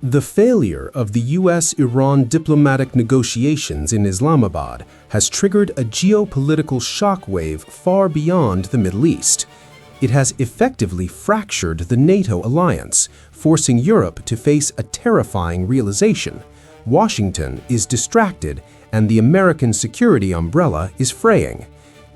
The failure of the US-Iran diplomatic negotiations in Islamabad has triggered a geopolitical shockwave far beyond the Middle East. It has effectively fractured the NATO alliance, forcing Europe to face a terrifying realization. Washington is distracted, and the American security umbrella is fraying.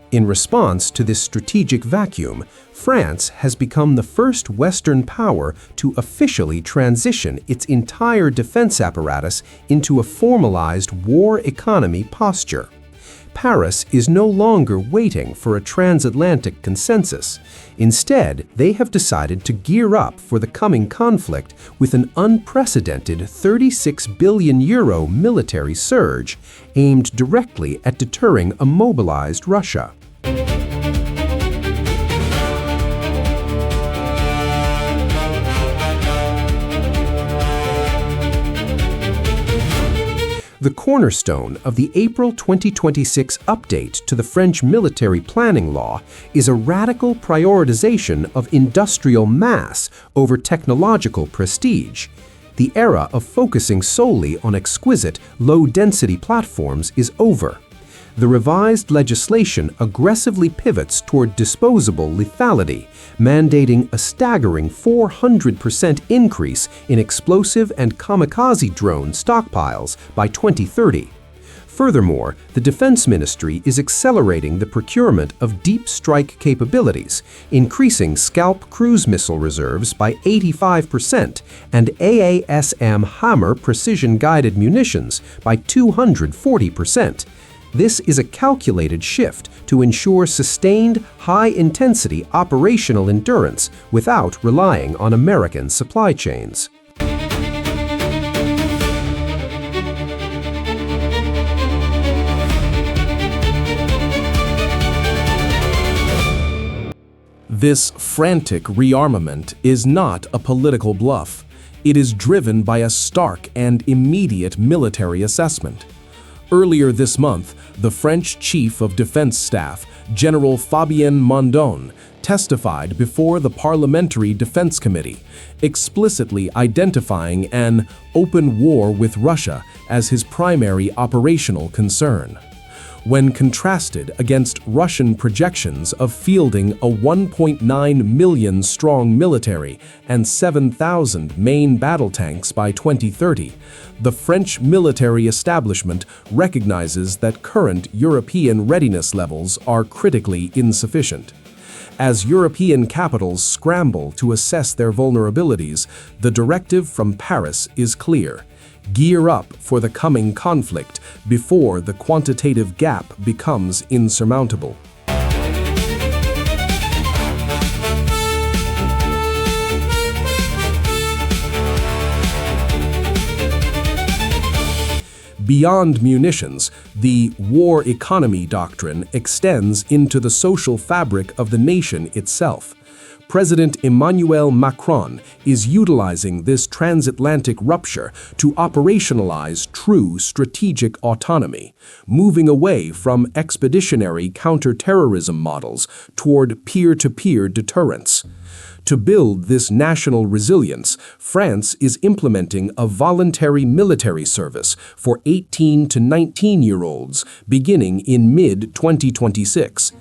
In response to this strategic vacuum, France has become the first Western power to officially transition its entire defense apparatus into a formalized war economy posture. Paris is no longer waiting for a transatlantic consensus. Instead, they have decided to gear up for the coming conflict with an unprecedented €36 billion military surge aimed directly at deterring a mobilized Russia. The cornerstone of the April 2026 update to the French military planning law is a radical prioritization of industrial mass over technological prestige. The era of focusing solely on exquisite, low-density platforms is over. The revised legislation aggressively pivots toward disposable lethality, mandating a staggering 400% increase in explosive and kamikaze drone stockpiles by 2030. Furthermore, the Defense Ministry is accelerating the procurement of deep strike capabilities, increasing Scalp cruise missile reserves by 85% and AASM Hammer precision-guided munitions by 240%. This is a calculated shift to ensure sustained, high-intensity operational endurance without relying on American supply chains. This frantic rearmament is not a political bluff. It is driven by a stark and immediate military assessment. Earlier this month, the French Chief of Defense Staff, General Fabien Mandon, testified before the Parliamentary Defense Committee, explicitly identifying an open war with Russia as his primary operational concern. When contrasted against Russian projections of fielding a 1.9 million strong military and 7,000 main battle tanks by 2030, the French military establishment recognizes that current European readiness levels are critically insufficient. As European capitals scramble to assess their vulnerabilities, the directive from Paris is clear. Gear up for the coming conflict before the quantitative gap becomes insurmountable. Beyond munitions, the war economy doctrine extends into the social fabric of the nation itself. President Emmanuel Macron is utilizing this transatlantic rupture to operationalize true strategic autonomy, moving away from expeditionary counterterrorism models toward peer-to-peer deterrence. To build this national resilience, France is implementing a voluntary military service for 18 to 19-year-olds beginning in mid-2026.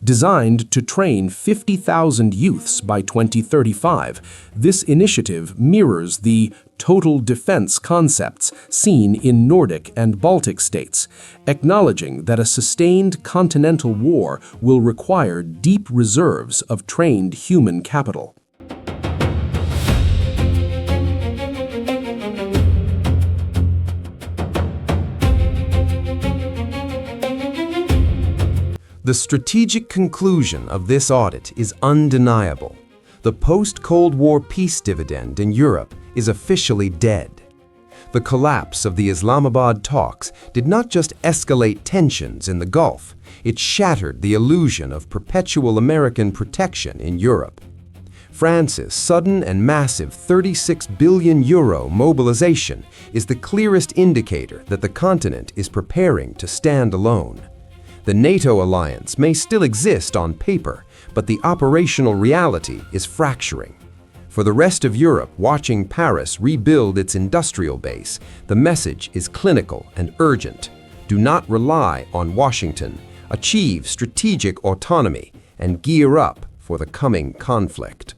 Designed to train 50,000 youths by 2035, this initiative mirrors the total defense concepts seen in Nordic and Baltic states, acknowledging that a sustained continental war will require deep reserves of trained human capital. The strategic conclusion of this audit is undeniable. The post-Cold War peace dividend in Europe is officially dead. The collapse of the Islamabad talks did not just escalate tensions in the Gulf, it shattered the illusion of perpetual American protection in Europe. France's sudden and massive €36 billion mobilization is the clearest indicator that the continent is preparing to stand alone. The NATO alliance may still exist on paper, but the operational reality is fracturing. For the rest of Europe watching Paris rebuild its industrial base, the message is clinical and urgent. Do not rely on Washington. Achieve strategic autonomy and gear up for the coming conflict.